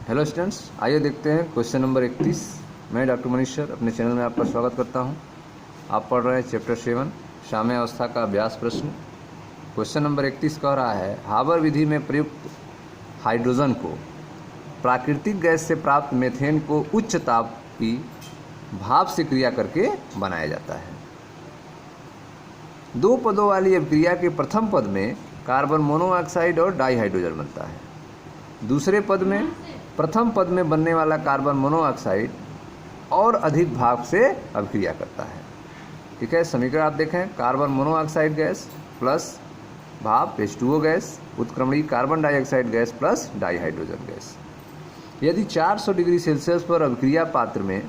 Hello students, आइए देखते हैं क्वेश्चन नंबर 31। मैं डॉक्टर मनीष सर अपने चैनल में आपका स्वागत करता हूं। आप पढ़ रहे हैं चैप्टर 7 साम्य अवस्था का अभ्यास प्रश्न। क्वेश्चन नंबर 31 कह रहा है, हाबर विधि में प्रयुक्त हाइड्रोजन को प्राकृतिक गैस से प्राप्त मीथेन को उच्च ताप की भाप से क्रिया करके बनाया जाता है। दो पदों वाली अभिक्रिया के प्रथम पद में कार्बन मोनोऑक्साइड और डाइहाइड्रोजन बनता है। दूसरे पद में प्रथम पद में बनने वाला कार्बन मोनोऑक्साइड और अधिक भाप से अभिक्रिया करता है। ठीक है, समीकरण आप देखें, कार्बन मोनोऑक्साइड गैस प्लस भाप H2O गैस उत्क्रमणीय carbon dioxide gas plus dihydrogen gas. यदि 400 डिग्री सेल्सियस पर अभिक्रिया पात्र में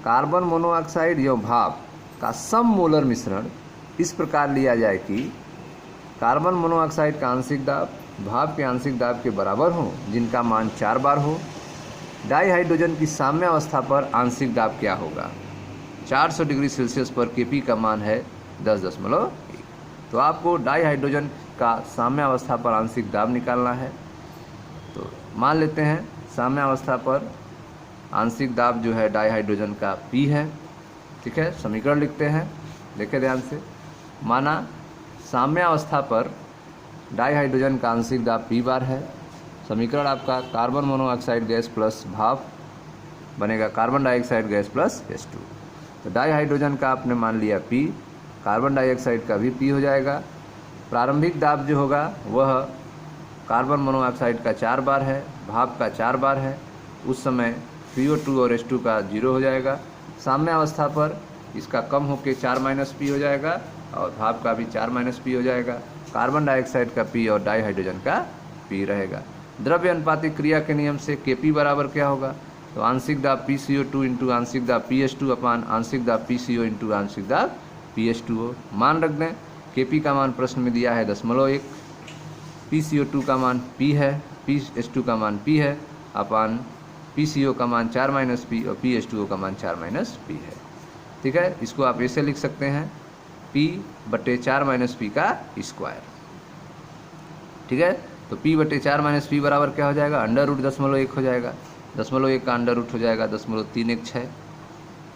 कार्बन मोनोऑक्साइड एवं भाप का सम मोलर मिश्रण इस प्रकार लिया जाए कि कार्बन मोनोऑक्साइड का आंशिक दाब भाप के आंशिक दाब के बराबर हो, जिनका मान 4 बार हो। डाइहाइड्रोजन की साम्य अवस्था पर आंशिक दाब क्या होगा? 400 डिग्री सेल्सियस पर Kp का मान है 10.1। तो आपको डाइहाइड्रोजन का साम्य अवस्था पर आंशिक दाब निकालना है। तो मान लेते हैं साम्य अवस्था पर आंशिक दाब जो है डाइहाइड्रोजन का P है। ठीक है, समीकरण लिखते हैं, देखें ध्यान से। माना साम्य अवस्था पर डाइहाइड्रोजन का आंशिक दाब P बार है। समीकरण आपका कार्बन मोनोऑक्साइड गैस प्लस भाप बनेगा carbon dioxide gas plus H2। तो डाइहाइड्रोजन का आपने मान लिया P, कार्बन डाइऑक्साइड का भी P हो जाएगा। प्रारंभिक दाब जो होगा वह कार्बन मोनोऑक्साइड का 4 बार है, भाप का 4 बार है। उस समय CO2 और H2 का 0 हो जाएगा। साम्य अवस्था पर इसका कम होकर 4 - P हो जाएगा और भाप का भी 4 - P हो जाएगा। कार्बन डाइऑक्साइड का P और डाइहाइड्रोजन का P रहेगा। द्रव्य अनुपातिक क्रिया के नियम से Kp बराबर क्या होगा? तो आंशिक दाब PCO2 इंटू आंशिक दाब PH2 अपान आंशिक दाब PCO इंटू आंशिक दाब PH2O। मान रख दें, Kp का मान प्रश्न में दिया है 0.1, PCO2 का मान P है, PH2 का मान P है, अपान PCO का मान 4 - P और PH2O का मान 4 - P है। ठीक है, इसको आप ऐसे लिख सकते हैं, P/4 - P का स्क्वायर। ठीक है, तो P/4 - P बराबर क्या हो जाएगा? √0.1 हो जाएगा। 0.1 का अंडर रूट हो जाएगा 0.316।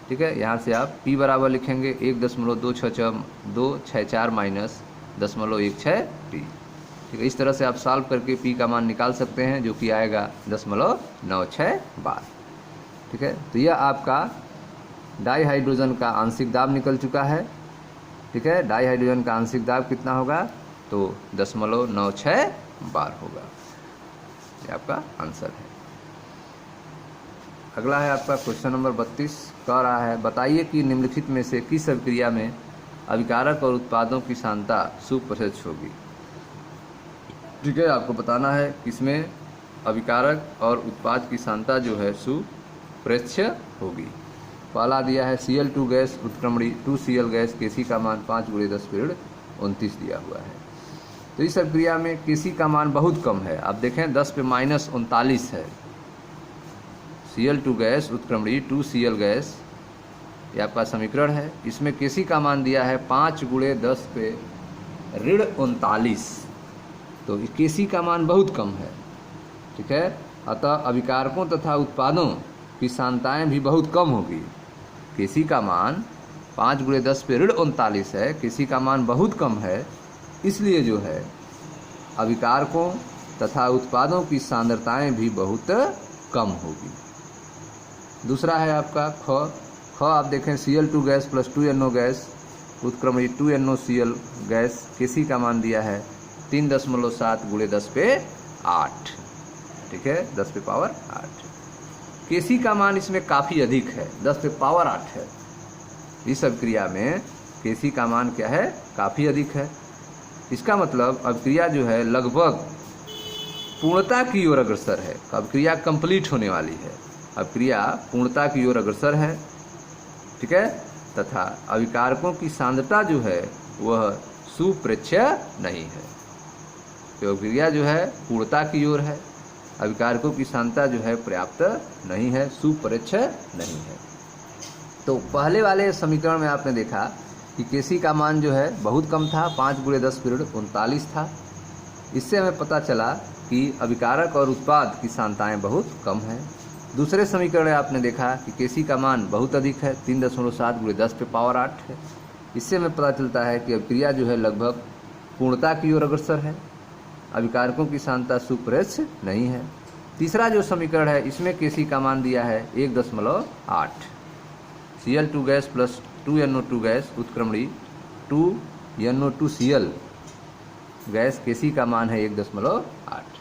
ठीक है, यहाँ से आप P बराबर लिखेंगे 1.264 माइनस 0.16P। ठीक है, इस तरह से आप सॉल्व करके P का मान निकाल सकते हैं, जो कि आएगा 0.96 बार। ठीक है, तो यह आपका डाइहाइड्रोजन का आंशिक दाब निकल चुका है। ठीक है, डाइहाइड्रोजन का आंशिक दाब कितना होगा? तो 0.96 बार होगा। ये आपका आंसर है। अगला है आपका क्वेश्चन नंबर 32। कह रहा है, बताइए कि निम्नलिखित में से किस अभिक्रिया में अभिकारक और उत्पादों की सांद्रता सुप्रत्यक्ष होगी? ठीक है, आपको बताना है किसमें अभिकारक और उत्पाद की सांद्रता जो है सुप्रत्यक्ष होगी। पहला दिया है Cl2 gas उत्क्रमणीय 2Cl gas, Kc का मान 5 × 10⁻29 दिया हुआ है। तो इस अभिक्रिया में Kc का मान बहुत कम है। आप देखें 10⁻39 है। Cl2 गैस उत्क्रमणीय 2Cl गैस, ये आपका समीकरण है। इसमें Kc का मान दिया है 5 × 10⁻39। तो Kc का मान बहुत कम है। ठीक है, अतः अभिकारकों तथा उत्पादों की सांद्रताएं भी बहुत कम होगी। Kc का मान 5 × 10⁻39 है, Kc का मान बहुत कम है, इसलिए जो है अभिकारकों तथा उत्पादों की सांद्रताएं भी बहुत कम होगी। दूसरा है आपका ख आप देखें Cl2 gas plus 2NO gas उत्क्रमणीय 2NOCl गैस, Kc का मान दिया है 3.7 × 10⁸। ठीक है, 10⁸। Kc का मान इसमें काफ़ी अधिक है, 10⁸ है। इस अभिक्रिया में Kc का मान क्या है? काफ़ी अधिक है। इसका मतलब अभिक्रिया जो है लगभग पूर्णता की ओर अग्रसर है। अभिक्रिया कंप्लीट होने वाली है, अभिक्रिया पूर्णता की ओर अग्रसर है। ठीक है, तथा अभिकारकों की सांद्रता जो है वह सुप्रत्यक्ष नहीं है। तो अभिक्रिया जो है पूर्णता की ओर है, अभिकारकों की सांद्रता जो है पर्याप्त नहीं है, सुप्रत्यक्ष नहीं है। तो पहले वाले समीकरण में आपने देखा कि Kc का मान जो है बहुत कम था, 5 × 10⁻39 था। इससे हमें पता चला कि अभिकारक और उत्पाद की सांद्रताएं बहुत कम हैं। दूसरे समीकरण में आपने देखा कि Kc का मान बहुत अधिक है, 3.7 × 10 पे पावर 8 है। इससे हमें पता चलता है कि अभिक्रिया जो है लगभग पूर्णता की ओर अग्रसर है, अभिकारकों की सांद्रता सुप्रश्य नहीं है। तीसरा जो समीकरण है इसमें Kc का मान दिया है 1.8, Cl2 gas plus 2NO2 gas उत्क्रमणी 2NO2Cl गैस Kc का मान है 1.8।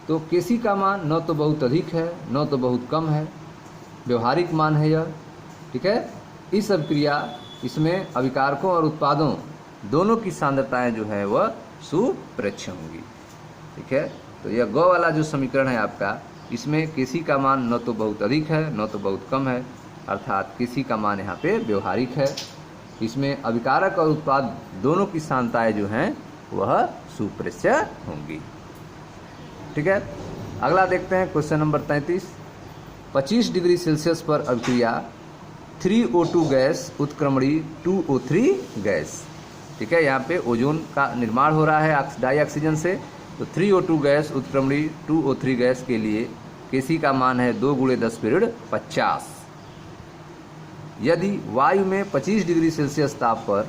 तो Kc का मान न तो बहुत अधिक है न तो बहुत कम है, व्यवहारिक मान है यह, ठीक है। इस अभिक्रिया इसमें अभिकारकों और उत्पादों दोनों की सांद्रताएं जो है वह सुप्रेक्ष्य होंगी, ठीक है। तो यह ग वाला जो समीकरण है आपका, इसमें Kc का मान न तो बहुत अधिक है न तो बहुत कम है, अर्थात Kc का मान यहाँ पे व्यवहारिक है। इसमें अभिकारक और उत्पाद दोनों की सांद्रताएं जो हैं वह सुप्रेक्ष्य होंगी, ठीक है। अगला देखते हैं क्वेश्चन नंबर 33। 25 डिग्री सेल्सियस पर अभिक्रिया 3O2 गैस उत्क्रमणी 2O3 गैस, ठीक है। यहाँ पे ओजोन का निर्माण हो रहा है डाई ऑक्सीजन से, तो 3O2 गैस उत्क्रमणी 2O3 गैस के लिए Kc का मान है 2 × 10⁻50। यदि वायु में 25 डिग्री सेल्सियस ताप पर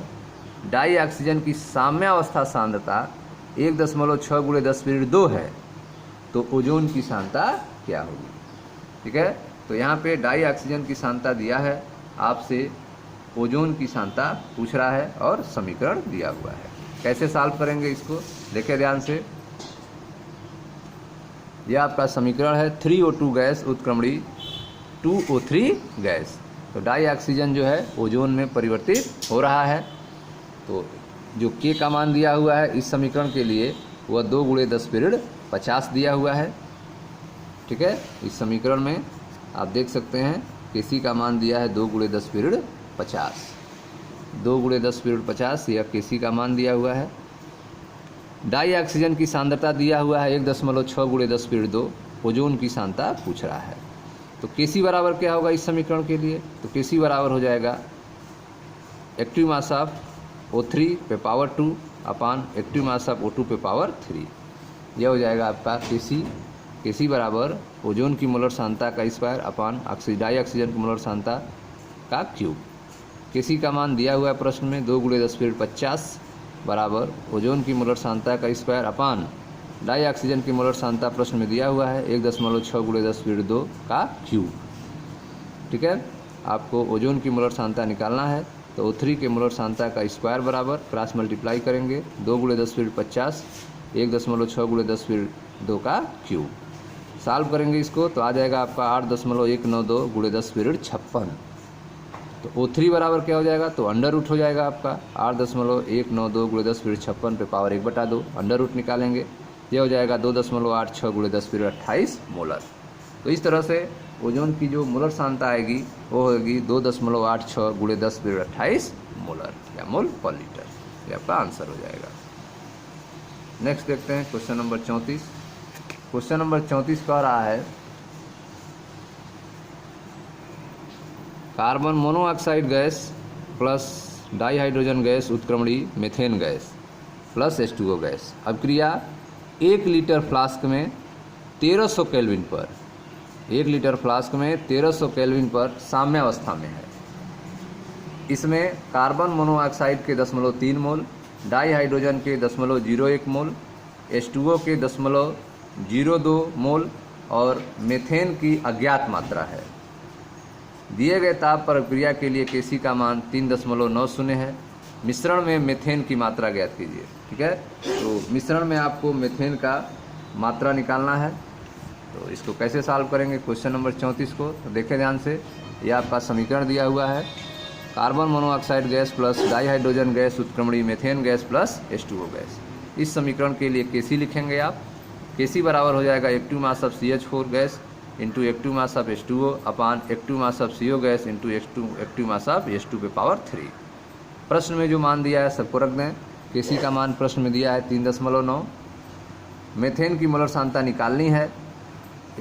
डाई ऑक्सीजन की साम्यावस्था सांद्रता 1.6 × 10⁻2 है तो ओजोन की सांद्रता क्या होगी, ठीक है। तो यहाँ पे डाई ऑक्सीजन की सांद्रता दिया है, आपसे ओजोन की सांद्रता पूछ रहा है और समीकरण दिया हुआ है। कैसे सॉल्व करेंगे इसको देखिए ध्यान से। यह आपका समीकरण है 3O2 गैस उत्क्रमणी 2O3 गैस। तो डाई ऑक्सीजन जो है ओजोन में परिवर्तित हो रहा है, तो जो K का मान दिया हुआ है इस समीकरण के लिए वह 2 × 10⁻50 दिया हुआ है, ठीक है। इस समीकरण में आप देख सकते हैं Kc का मान दिया है 2 × 10⁻50, 2 × 10⁻50 यह Kc का मान दिया हुआ है। डाई ऑक्सीजन की सांद्रता दिया हुआ है 1.6 × 10⁻2, ओजोन की सांद्रता पूछ रहा है। तो Kc बराबर क्या होगा इस समीकरण के लिए, तो Kc बराबर हो जाएगा एक्टिव मास ऑफ O3 पे power 2 upon active mass of O2 पे पावर 3। यह हो जाएगा आपका Kc बराबर ओजोन की मोलर सांद्रता का स्क्वायर अपान डाई ऑक्सीजन की मोलर सांद्रता का क्यूब। Kc का मान दिया हुआ है प्रश्न में 2 × 10⁻50 बराबर ओजोन की मोलर सांद्रता का स्क्वायर अपान डाई ऑक्सीजन की मोलर सांद्रता प्रश्न में दिया हुआ है 1.6 × 10⁻2 का क्यूब, ठीक है। आपको ओजोन की मोलर सांद्रता निकालना है, तो O3 के मोलर सांद्रता का स्क्वायर बराबर क्रॉस मल्टीप्लाई करेंगे 2 × 10⁻50 1.6 × 10⁻2 का क्यूब। सॉल्व करेंगे इसको तो आ जाएगा आपका 8.192 × 10⁻56। तो O3 बराबर क्या हो जाएगा, तो अंडर रूट हो जाएगा आपका 8.192 × 10⁻56 पे पावर 1/2, अंडर रूट निकालेंगे, यह हो जाएगा 2.86 × 10⁻28 मोलर। तो इस तरह से ओजोन की जो मोलर सांद्रता आएगी वो होगी 2.86 × 10⁻28 मोलर या मोल पर लीटर। ये आपका आंसर हो जाएगा। नेक्स्ट देखते हैं क्वेश्चन नंबर 34। क्वेश्चन नंबर 34 कह रहा है carbon monoxide gas plus dihydrogen gas उत्क्रमणी methane gas plus H2O gas अभिक्रिया 1 लीटर फ्लास्क में 1300 केल्विन पर 1 लीटर फ्लास्क में 1300 केल्विन पर साम्यावस्था में है। इसमें कार्बन मोनोऑक्साइड के 0.3 मोल, डाईहाइड्रोजन के 0.01 मोल, H2O के 0.02 मोल और मीथेन की अज्ञात मात्रा है। दिए गए ताप पर अभिक्रिया के लिए Kc का मान 3.90 है। मिश्रण में मीथेन की मात्रा ज्ञात कीजिए, ठीक है। तो मिश्रण में आपको मीथेन का मात्रा निकालना है, तो इसको कैसे सॉल्व करेंगे क्वेश्चन नंबर 34 को, तो देखें ध्यान से। यह आपका समीकरण दिया हुआ है carbon monoxide gas plus dihydrogen gas उत्क्रमणी methane gas plus H2O gas. इस समीकरण के लिए Kc लिखेंगे आप। Kc बराबर हो जाएगा active mass of CH4 gas into active mass of H2O upon active mass of CO gas into active mass of H2 पे पावर 3। प्रश्न में जो मान दिया है सबको रख दें। Kc का मान प्रश्न में दिया है 3.9। मीथेन की मोलर सांद्रता निकालनी है।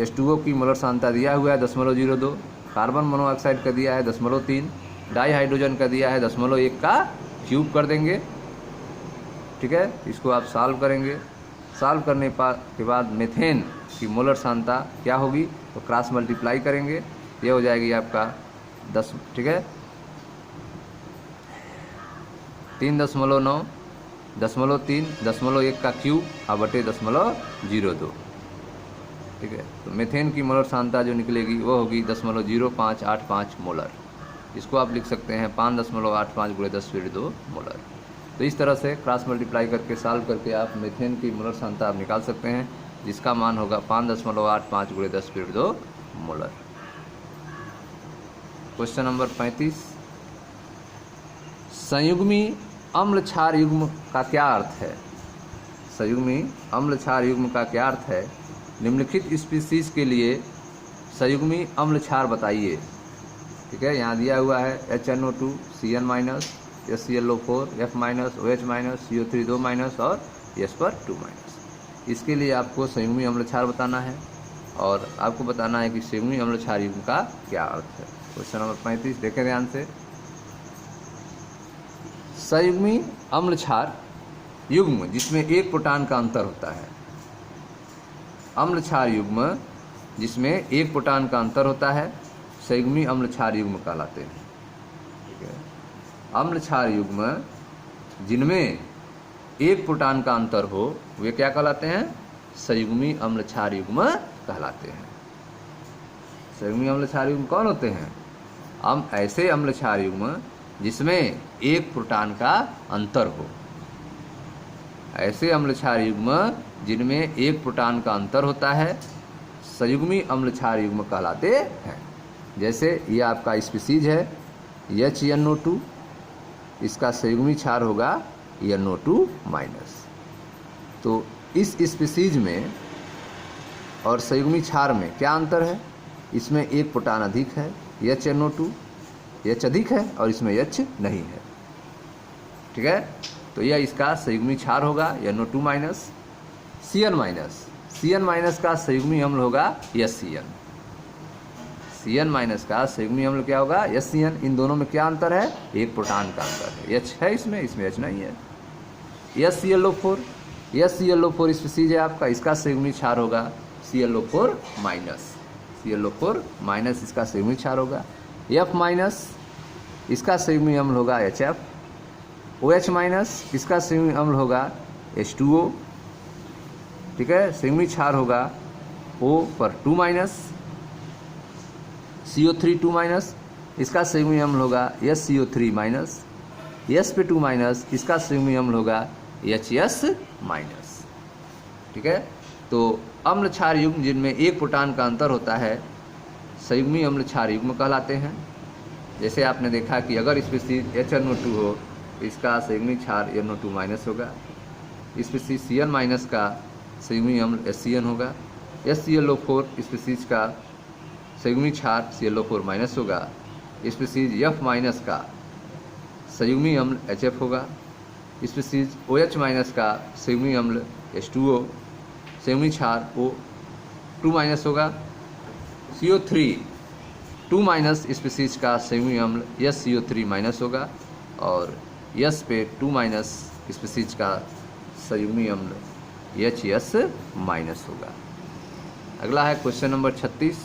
H2O की मोलर सांद्रता दिया हुआ है 0.02, कार्बन मोनोऑक्साइड का दिया है 0.3, डाईहाइड्रोजन का दिया है 0.1 का क्यूब कर देंगे, ठीक है। इसको आप सॉल्व करेंगे। सॉल्व करने के बाद मेथेन की मोलर सांद्रता क्या होगी, तो क्रॉस मल्टीप्लाई करेंगे, ये हो जाएगी आपका 10, ठीक है, 3.9, 0.3, 0.1 का क्यूब बटे 0.02, ठीक है। तो मेथेन की मोलर सांद्रता जो निकलेगी वो होगी 0.0585 मोलर। इसको आप लिख सकते हैं 5.85 × 10⁻² मोलर। तो इस तरह से क्रॉस मल्टीप्लाई करके सॉल्व करके आप मेथेन की मोलर सांद्रता आप निकाल सकते हैं, जिसका मान होगा 5.85 × 10⁻² मोलर। क्वेश्चन नंबर 35, संयुग्मी अम्ल क्षार युग्म का क्या अर्थ है। संयुग्मी अम्ल क्षार युग्म का क्या अर्थ है, निम्नलिखित स्पीसीज के लिए संयुग्मी अम्ल क्षार बताइए, ठीक है। यहाँ दिया हुआ है HNO2 CN-, SClO4 F-, OH-, CO3 2- और S पर 2-। इसके लिए आपको संयुग्मी अम्ल क्षार बताना है और आपको बताना है कि संयुग्मी अम्ल क्षार युग्म का क्या अर्थ है। क्वेश्चन नंबर 35 देखें ध्यान से। संयुग्मी अम्ल क्षार युग्म जिसमें एक प्रोटॉन का अंतर होता है, अम्ल क्षार युग्म जिसमें एक प्रोटॉन का अंतर होता है संयुग्मी अम्ल क्षार युग्म कहलाते हैं, ठीक है। अम्ल क्षार युग्म जिनमें एक प्रोटॉन का अंतर हो वे क्या कहलाते हैं, संयुग्मी अम्ल क्षार युग्म कहलाते हैं। संयुग्मी अम्ल क्षार युग्म कौन होते हैं, ऐसे अम्ल क्षार युग्म जिसमें एक प्रोटॉन का अंतर हो, ऐसे अम्ल क्षार युग्म जिनमें एक प्रोटॉन का अंतर होता है संयुग्मी अम्ल क्षार युग्म कहलाते हैं। जैसे ये आपका स्पीसीज है HNO2, इसका संयुग्मी क्षार होगा NO2-। तो इस स्पीसीज में और संयुग्मी क्षार में क्या अंतर है, इसमें एक प्रोटॉन अधिक है HNO2, H अधिक है और इसमें H नहीं है, ठीक है। तो यह इसका संयुग्मी क्षार होगा NO2-। CN- का संयुग्मी अम्ल होगा SCN। CN- का संयुग्मी अम्ल क्या होगा SCN। इन दोनों में क्या अंतर है, एक प्रोटॉन का अंतर है, H है इसमें H नहीं है। SClO4 स्पीसीज है आपका, इसका संयुग्मी क्षार होगा ClO4-। ClO4- इसका संयुग्मी क्षार होगा। F- इसका संयुग्मी अम्ल होगा HF। OH- इसका संयुग्मी अम्ल होगा H2O, ठीक है। संयुग्मी क्षार होगा O पर 2-। CO3 2-, इसका संयुग्मी अम्ल होगा SCO3-। S पे 2-, इसका संयुग्मी अम्ल होगा HS-। ठीक है। तो अम्ल क्षार युग्म जिनमें एक प्रोटॉन का अंतर होता है संयुग्मी अम्ल क्षार युग्म कहलाते हैं। जैसे आपने देखा कि अगर स्पीसीज HNO2 हो इसका संयुग्मी क्षार NO2- होगा, स्पीसीज CN- का संयुग्मी अम्ल SCN होगा, SClO4 स्पीसीज का संयुग्मी क्षार ClO4- होगा, स्पीसीज F- का संयुग्मी अम्ल HF होगा, स्पीसीज OH- का संयुग्मी अम्ल H2O, संयुग्मी क्षार O2- होगा, CO3 2- स्पीसीज का संयुग्मी अम्ल SCO3- होगा और S पे 2- स्पीसीज का संयुग्मी अम्ल HS- होगा। अगला है क्वेश्चन नंबर 36,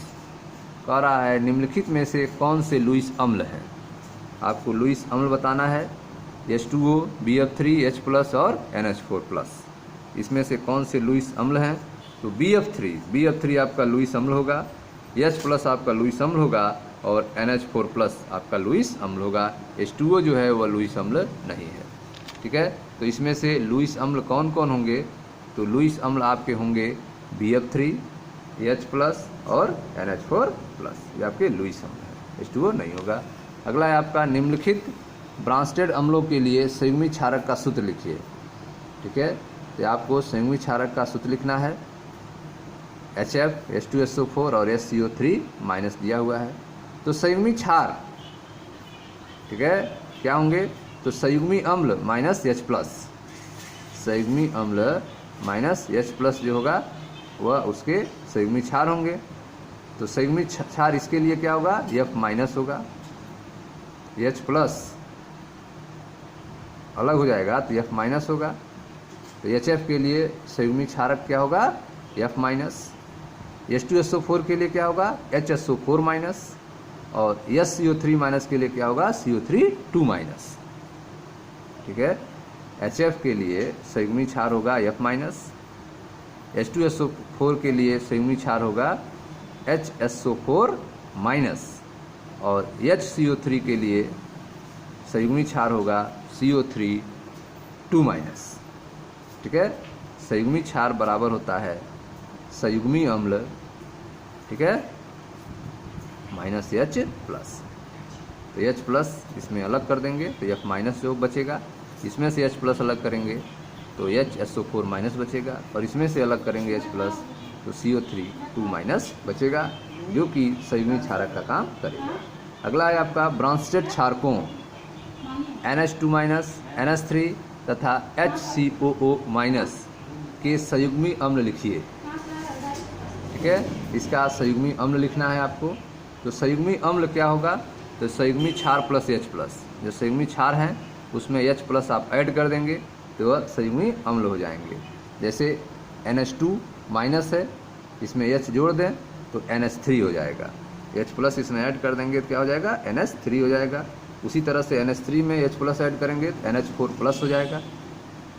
कह रहा है निम्नलिखित में से कौन से लुईस अम्ल हैं। आपको लुईस अम्ल बताना है H2O, BF3, H+ और NH4+। इसमें से कौन से लुईस अम्ल हैं, तो BF3 आपका लुईस अम्ल होगा, H+ आपका लुईस अम्ल होगा और NH4+ आपका लुईस अम्ल होगा। H2O जो है वह लुईस अम्ल नहीं है, ठीक है। तो इसमें से लुईस अम्ल कौन कौन होंगे, तो लुईस अम्ल आपके होंगे BF3, H+ और NH4+, ये आपके लुईस अम्ल है, H2O नहीं होगा। अगला है आपका निम्नलिखित ब्रांस्टेड अम्लों के लिए संयुग्मी क्षारक का सूत्र लिखिए, ठीक है। तो आपको संयुग्मी क्षारक का सूत्र लिखना है HF, H2SO4 और SCO3- दिया हुआ है। तो संयुग्मी क्षार, ठीक है, क्या होंगे, तो संयुग्मी अम्ल -H+, संयुग्मी अम्ल -H+ जो होगा वह उसके संयुग्मी क्षार होंगे। तो संयुग्मी क्षार इसके लिए क्या होगा, F- होगा, H+ अलग हो जाएगा तो F- होगा, तो HF के लिए संयुग्मी क्षारक क्या होगा F माइनस, H2SO4 के लिए क्या होगा HSO4 माइनस, और SCO3 माइनस के लिए क्या होगा CO3 2 माइनस। ठीक है, HF के लिए संयुग्मी क्षार होगा F माइनस, H2SO4 के लिए संयुग्मी क्षार होगा HSO4 माइनस, और HCO3 के लिए संयुग्मी क्षार होगा CO3 2 माइनस। ठीक है, संयुग्मी क्षार बराबर होता है संयुग्मी अम्ल, ठीक है, माइनस H प्लस। तो H प्लस इसमें अलग कर देंगे तो F माइनस जो बचेगा, इसमें से H प्लस अलग करेंगे तो HSO4 माइनस बचेगा, और इसमें से अलग करेंगे H प्लस तो CO3 2 माइनस बचेगा, जो कि संयुग्मी क्षारक का काम करेगा। अगला है आपका ब्रॉन्स्टेड क्षारकों NH2 माइनस, NH3 तथा HCOO माइनस के संयुग्मी अम्ल लिखिए। ठीक है, इसका संयुग्मी अम्ल लिखना है आपको। तो संयुग्मी अम्ल क्या होगा, तो संयुग्मी क्षार प्लस H प्लस, जो संयुग्मी क्षार हैं उसमें H प्लस आप ऐड कर देंगे तो वह संयुग्मी अम्ल हो जाएंगे। जैसे NH2 माइनस है, इसमें H जोड़ दें तो NH3 हो जाएगा, H प्लस इसमें ऐड कर देंगे तो क्या हो जाएगा NH3 हो जाएगा। उसी तरह से NH3 में H प्लस ऐड करेंगे तो NH4 प्लस हो जाएगा।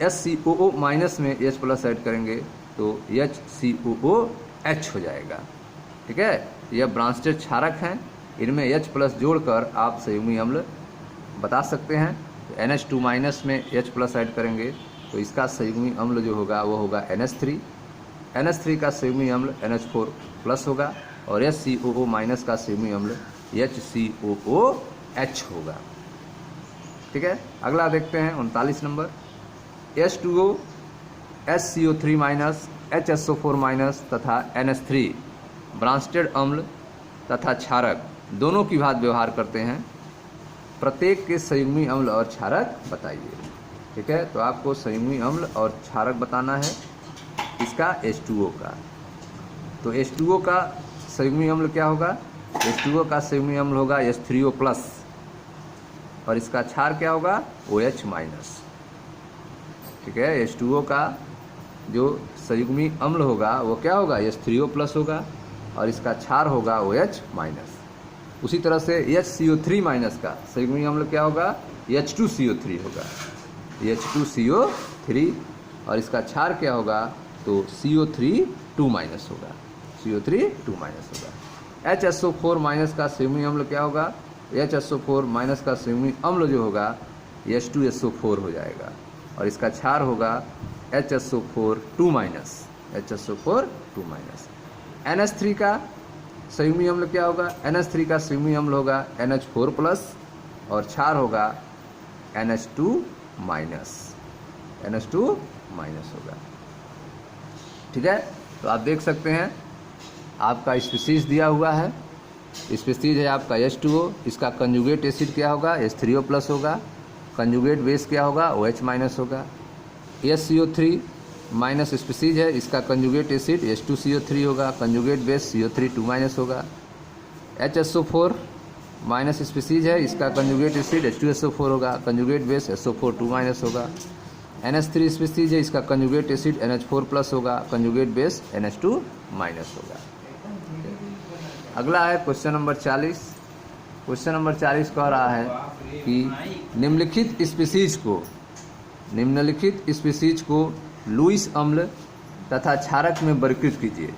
HCOO माइनस में H प्लस ऐड करेंगे तो HCOOH हो जाएगा। ठीक है, यह ब्रॉन्स्टेड क्षारक हैं, इनमें H प्लस जोड़कर आप संयुग्मी अम्ल बता सकते हैं। तो NH2 माइनस में H प्लस ऐड करेंगे तो इसका संयुग्मी अम्ल जो होगा वो होगा NH3, NH3 का संयुग्मी अम्ल NH4 प्लस होगा, और HCOO माइनस का संयुग्मी अम्ल HCOOH होगा। ठीक है, अगला देखते हैं 39 number, H2O, HCO3 minus, HSO4 minus तथा NH3 ब्रॉन्स्टेड अम्ल तथा क्षारक दोनों की भांति व्यवहार करते हैं। प्रत्येक के संयुग्मी अम्ल और क्षारक बताइए। ठीक है, तो आपको संयुग्मी अम्ल और क्षारक बताना है इसका H2O का। तो H2O का संयुग्मी अम्ल क्या होगा, H2O का संयुग्मी अम्ल होगा H3O प्लस, और इसका क्षार क्या होगा OH माइनस। ठीक है, H2O का जो संयुग्मी अम्ल होगा वो क्या होगा H3O प्लस होगा, और इसका क्षार होगा OH माइनस। उसी तरह से HCO3 माइनस का संयुग्मी अम्ल क्या होगा H2CO3 होगा, H2CO3, और इसका क्षार क्या होगा तो CO3 2 माइनस होगा, CO3 2 माइनस होगा। HSO4 माइनस का संयुग्मी अम्ल क्या होगा, HSO4 माइनस का संयुग्मी अम्ल जो होगा H2SO4 हो जाएगा, और इसका क्षार होगा HSO4 2 minus, HSO4 2 minus. NH3 का संयुग्मी अम्ल क्या होगा, NH3 का संयुग्मी अम्ल होगा NH4 प्लस, और क्षार होगा NH2 माइनस, NH2 माइनस होगा। ठीक है, तो आप देख सकते हैं आपका स्पीसीज दिया हुआ है, स्पीसीज है आपका H2O, इसका कंजुगेट एसिड क्या होगा H3O प्लस होगा, कंजुगेट बेस क्या होगा OH माइनस होगा। HCO3 माइनस स्पीसीज है, इसका कंजुगेट एसिड H2CO3 होगा, कंजुगेट बेस CO3 2 माइनस होगा। HSO4 माइनस स्पीसीज है, इसका कंजुगेट एसिड H2SO4 होगा, कंजुगेट बेस SO4 2 माइनस होगा। NH3 स्पीसीज है, इसका कंजुगेट एसिड NH4 प्लस होगा, कंजुगेट बेस NH2 माइनस होगा। अगला है क्वेश्चन नंबर 40। क्वेश्चन नंबर 40 कह रहा है कि निम्नलिखित स्पीसीज को लुईस अम्ल तथा क्षारक में वर्गीकृत कीजिए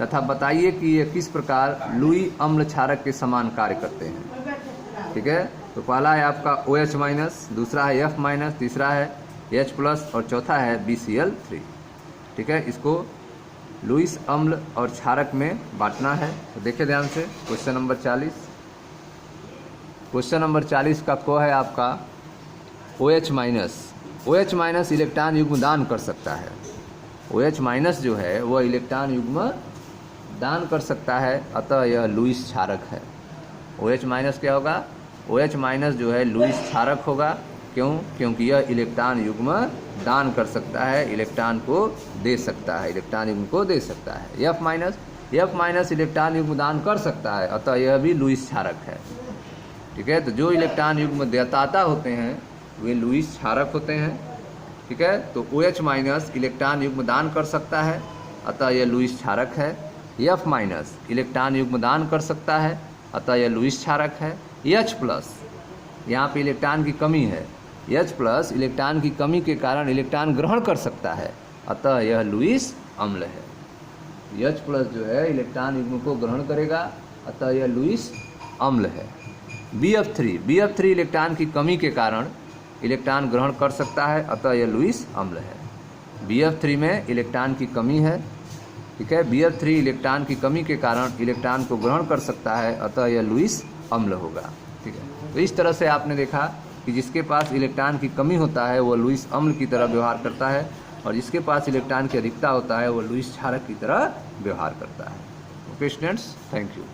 तथा बताइए कि ये किस प्रकार लुई अम्ल क्षारक के समान कार्य करते हैं। ठीक है, तो पहला है आपका OH माइनस, दूसरा है F माइनस, तीसरा है H प्लस, और चौथा है BCl3। ठीक है, इसको लुईस अम्ल और क्षारक में बांटना है। तो देखिए ध्यान से क्वेश्चन नंबर 40। क्वेश्चन नंबर 40 का को है आपका OH minus. OH minus electron युग्म दान कर सकता है। OH माइनस जो है वह इलेक्ट्रॉन युग्म दान कर सकता है, अतः यह लुईस क्षारक है। OH माइनस क्या होगा, OH माइनस जो है लुईस क्षारक होगा। क्यों, क्योंकि यह इलेक्ट्रॉन युग्म दान कर सकता है, इलेक्ट्रॉन को दे सकता है, इलेक्ट्रॉन युग्म को दे सकता है। F माइनस इलेक्ट्रॉन युग्म दान कर सकता है, अतः यह भी लुईस क्षारक है। ठीक है, तो जो इलेक्ट्रॉन युग्म दाता होते हैं वे लुईस क्षारक होते हैं। ठीक है। तो OH माइनस इलेक्ट्रॉन युग्म दान कर सकता है, अतः यह लुईस क्षारक है। F माइनस इलेक्ट्रॉन युग्म दान कर सकता है, अतः यह लुईस क्षारक है। H प्लस यहाँ पे इलेक्ट्रॉन की कमी है, H प्लस इलेक्ट्रॉन की कमी के कारण इलेक्ट्रॉन ग्रहण कर सकता है, अतः यह लुईस अम्ल है। H प्लस जो है इलेक्ट्रॉन युग्म को ग्रहण करेगा, अतः यह लुईस अम्ल है। BF3 इलेक्ट्रॉन की कमी के कारण इलेक्ट्रॉन ग्रहण कर सकता है, अतः यह लुईस अम्ल है। BF3 में इलेक्ट्रॉन की कमी है, ठीक है। BF3 इलेक्ट्रॉन की कमी के कारण इलेक्ट्रॉन को ग्रहण कर सकता है, अतः यह लुईस अम्ल होगा, ठीक है। तो इस तरह से आपने देखा कि जिसके पास इलेक्ट्रॉन की कमी होता है वह लुईस अम्ल की तरह व्यवहार करता है, और जिसके पास इलेक्ट्रॉन की अधिकता होता है वह लुईस क्षारक की तरह व्यवहार करता है। Okay students, thank you.